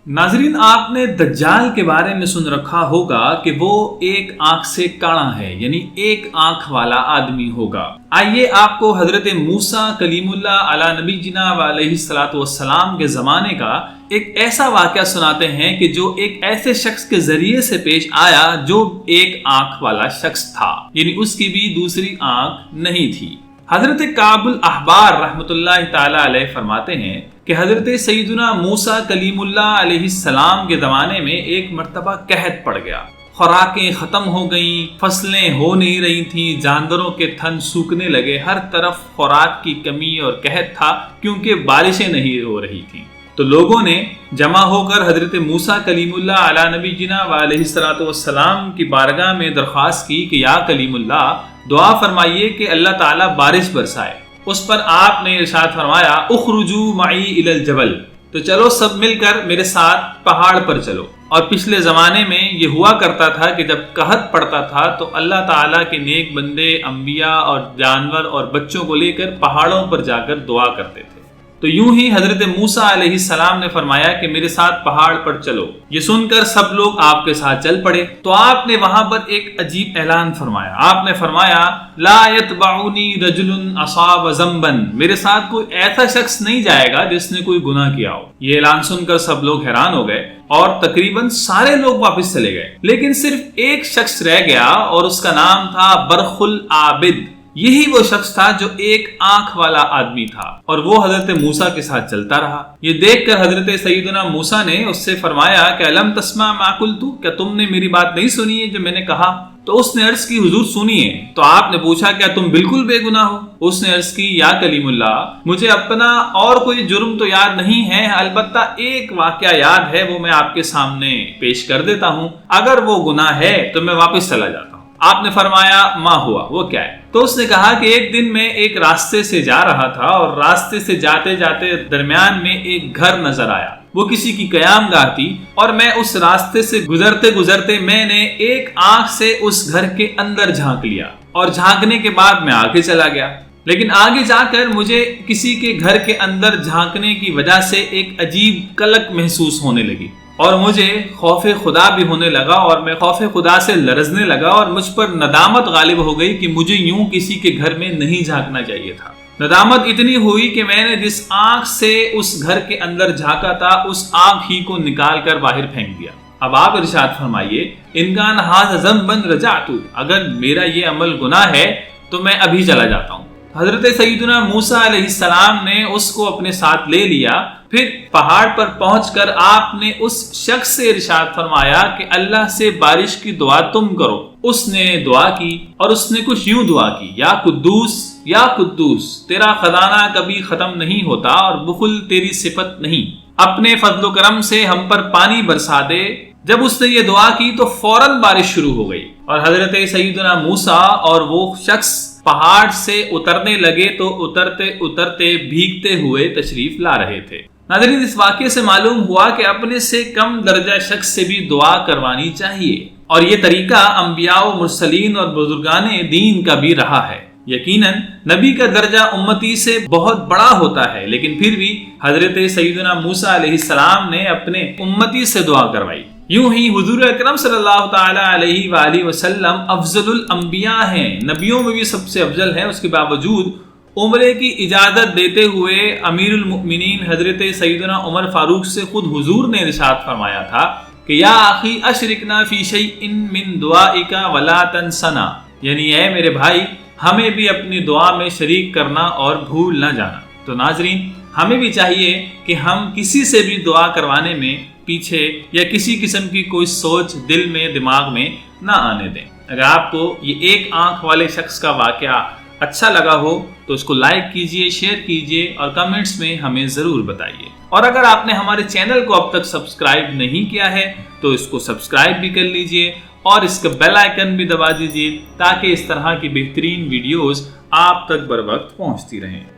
ناظرین، آپ نے دجال کے بارے میں سن رکھا ہوگا کہ وہ ایک آنکھ سے کانا ہے، یعنی ایک آنکھ والا آدمی ہوگا۔ آئیے آپ کو حضرت موسیٰ کلیم اللہ علی نبی جناب علیہ الصلوۃ والسلام کے زمانے کا ایک ایسا واقعہ سناتے ہیں کہ جو ایک ایسے شخص کے ذریعے سے پیش آیا جو ایک آنکھ والا شخص تھا، یعنی اس کی بھی دوسری آنکھ نہیں تھی۔ حضرت کعب الاحبار رحمۃ اللہ تعالی علیہ فرماتے ہیں کہ حضرت سیدنا موسیٰ کلیم اللہ علیہ السلام کے زمانے میں ایک مرتبہ قحط پڑ گیا، خوراکیں ختم ہو گئیں، فصلیں ہو نہیں رہی تھیں، جانوروں کے تھن سوکھنے لگے، ہر طرف خوراک کی کمی اور قحط تھا کیونکہ بارشیں نہیں ہو رہی تھیں۔ تو لوگوں نے جمع ہو کر حضرت موسیٰ کلیم اللہ علی نبی جناب علیہ الصلوۃ والسلام کی بارگاہ میں درخواست کی کہ یا کلیم اللہ، دعا فرمائیے کہ اللہ تعالیٰ بارش برسائے۔ اس پر آپ نے ارشاد فرمایا اخرجوا معی الی الجبل، تو چلو سب مل کر میرے ساتھ پہاڑ پر چلو۔ اور پچھلے زمانے میں یہ ہوا کرتا تھا کہ جب قحط پڑتا تھا تو اللہ تعالیٰ کے نیک بندے انبیاء اور جانور اور بچوں کو لے کر پہاڑوں پر جا کر دعا کرتے تھے۔ تو یوں ہی حضرت موسیٰ علیہ السلام نے فرمایا کہ میرے ساتھ پہاڑ پر چلو۔ یہ سن کر سب لوگ آپ کے ساتھ چل پڑے۔ تو آپ نے وہاں پر ایک عجیب اعلان فرمایا۔ آپ نے فرمایا لا یتبعنی رجل اصاب ذنبا، میرے ساتھ کوئی ایسا شخص نہیں جائے گا جس نے کوئی گناہ کیا ہو۔ یہ اعلان سن کر سب لوگ حیران ہو گئے اور تقریباً سارے لوگ واپس چلے گئے، لیکن صرف ایک شخص رہ گیا اور اس کا نام تھا برخ العابد۔ یہی وہ شخص تھا جو ایک آنکھ والا آدمی تھا اور وہ حضرت موسیٰ کے ساتھ چلتا رہا۔ یہ دیکھ کر حضرت سیدنا موسیٰ نے اس سے فرمایا کہ الم تسمع ما قلت، کیا تم نے میری بات نہیں سنی ہے جو میں نے کہا؟ تو اس نے عرض کی حضور سنیے۔ تو آپ نے پوچھا کیا تم بالکل بے گناہ ہو؟ اس نے عرض کی یا کلیم اللہ، مجھے اپنا اور کوئی جرم تو یاد نہیں ہے، البتہ ایک واقعہ یاد ہے، وہ میں آپ کے سامنے پیش کر دیتا ہوں، اگر وہ گناہ ہے تو میں واپس چلا جاتا ہوں۔ آپ نے فرمایا ما ہوا، وہ کیا ہے؟ تو اس نے کہا کہ ایک دن میں ایک راستے سے جا رہا تھا اور راستے سے جاتے جاتے درمیان میں ایک گھر نظر آیا، وہ کسی کی قیام گاہ تھی، اور میں اس راستے سے گزرتے گزرتے میں نے ایک آنکھ سے اس گھر کے اندر جھانک لیا، اور جھانکنے کے بعد میں آگے چلا گیا، لیکن آگے جا کر مجھے کسی کے گھر کے اندر جھانکنے کی وجہ سے ایک عجیب قلق محسوس ہونے لگی، اور مجھے خوف خدا بھی ہونے لگا، اور میں خوف خدا سے لرزنے لگا، اور مجھ پر ندامت غالب ہو گئی کہ مجھے یوں کسی کے گھر میں نہیں جھانکنا چاہیے تھا۔ ندامت اتنی ہوئی کہ میں نے جس آنکھ سے اس گھر کے اندر جھانکا تھا اس آنکھ ہی کو نکال کر باہر پھینک دیا۔ اب آپ ارشاد فرمائیے ان کان ھذا ذنبا رجعت، اگر میرا یہ عمل گناہ ہے تو میں ابھی چلا جاتا ہوں۔ حضرت سیدنا موسیٰ علیہ السلام نے اس کو اپنے ساتھ لے لیا۔ پھر پہاڑ پر پہنچ کر آپ نے اس شخص سے ارشاد فرمایا کہ اللہ سے بارش کی دعا تم کرو۔ اس نے دعا کی اور اس نے کچھ یوں دعا کی، یا قدوس یا قدوس، تیرا خزانہ کبھی ختم نہیں ہوتا اور بخل تیری صفت نہیں، اپنے فضل و کرم سے ہم پر پانی برسا دے۔ جب اس نے یہ دعا کی تو فوراً بارش شروع ہو گئی، اور حضرت سیدنا موسیٰ اور وہ شخص پہاڑ سے اترنے لگے تو اترتے اترتے بھیگتے ہوئے تشریف لا رہے تھے۔ ناظرین، اس واقعے سے معلوم ہوا کہ اپنے سے کم درجہ شخص سے بھی دعا کروانی چاہیے، اور یہ طریقہ انبیاء و مرسلین اور بزرگان دین کا بھی رہا ہے۔ یقیناً نبی کا درجہ امتی سے بہت بڑا ہوتا ہے، لیکن پھر بھی حضرت سیدنا موسیٰ علیہ السلام نے اپنے امتی سے دعا کروائی۔ یوں ہی حضور اکرم صلی اللہ تعالی علیہ وآلہ وسلم افضل الانبیاء ہیں، نبیوں میں بھی سب سے افضل ہیں۔ اس کے باوجود عمرے کی اجازت دیتے ہوئے امیر المؤمنین حضرت سیدنا عمر فاروق سے خود حضور نے ارشاد فرمایا تھا کہ یا اخی اشرکنا فی شیء من دعائک ولا تنسنا، یعنی اے میرے بھائی ہمیں بھی اپنی دعا میں شریک کرنا اور بھول نہ جانا۔ تو ناظرین، ہمیں بھی چاہیے کہ ہم کسی سے بھی دعا کروانے میں پیچھے یا کسی قسم کی کوئی سوچ دل میں دماغ میں نہ آنے دیں۔ اگر آپ کو یہ ایک آنکھ والے شخص کا واقعہ اچھا لگا ہو تو اس کو لائک کیجئے، شیئر کیجئے اور کمنٹس میں ہمیں ضرور بتائیے۔ اور اگر آپ نے ہمارے چینل کو اب تک سبسکرائب نہیں کیا ہے تو اس کو سبسکرائب بھی کر لیجئے اور اس کا بیل آئیکن بھی دبا دیجئے تاکہ اس طرح کی بہترین ویڈیوز آپ تک بر وقت پہنچتی رہیں۔